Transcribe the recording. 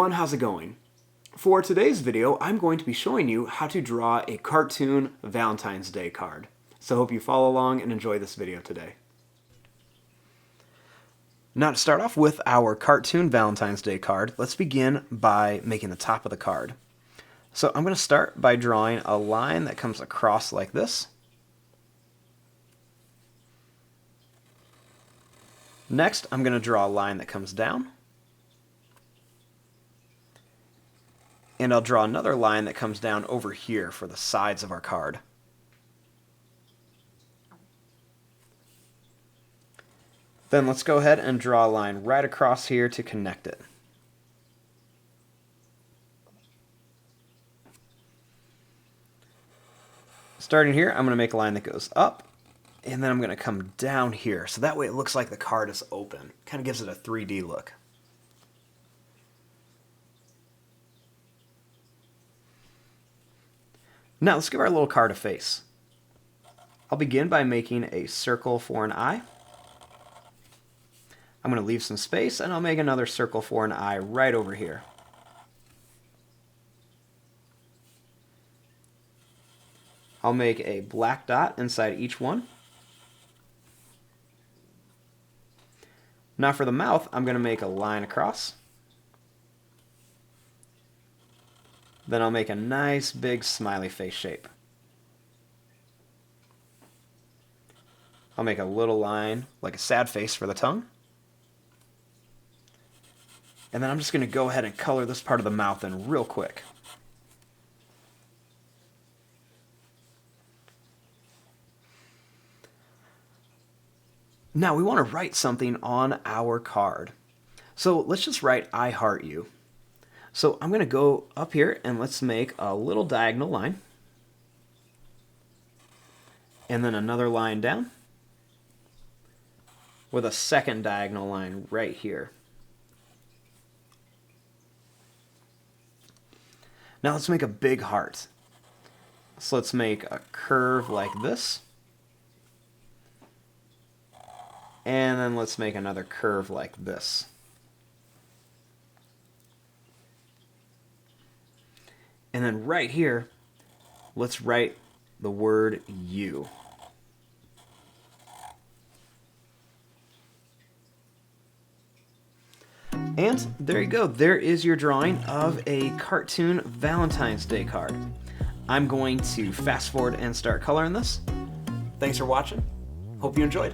everyone, how's it going? For today's video, I'm going to be showing you how to draw a cartoon Valentine's Day card. So I hope you follow along and enjoy this video today. Now to start off with our cartoon Valentine's Day card, let's begin by making the top of the card. So I'm going to start by drawing a line that comes across like this. Next, I'm going to draw a line that comes down. And I'll draw another line that comes down over here for the sides of our card. Then let's go ahead and draw a line right across here to connect it. Starting here, I'm going to make a line that goes up, and then I'm going to come down here, so that way it looks like the card is open. Kind of gives it a 3D look. Now let's give our little card a face. I'll begin by making a circle for an eye. I'm going to leave some space, and I'll make another circle for an eye right over here. I'll make a black dot inside each one. Now for the mouth, I'm going to make a line across. Then I'll make a nice big smiley face shape. I'll make a little line, like a sad face for the tongue. And then I'm just going to go ahead and color this part of the mouth in real quick. Now we want to write something on our card. So let's just write I heart you. So I'm going to go up here and let's make a little diagonal line. And then another line down. With a second diagonal line right here. Now let's make a big heart. So let's make a curve like this. And then let's make another curve like this. And then right here, let's write the word you. And there you go. There is your drawing of a cartoon Valentine's Day card. I'm going to fast forward and start coloring this. Thanks for watching. Hope you enjoyed.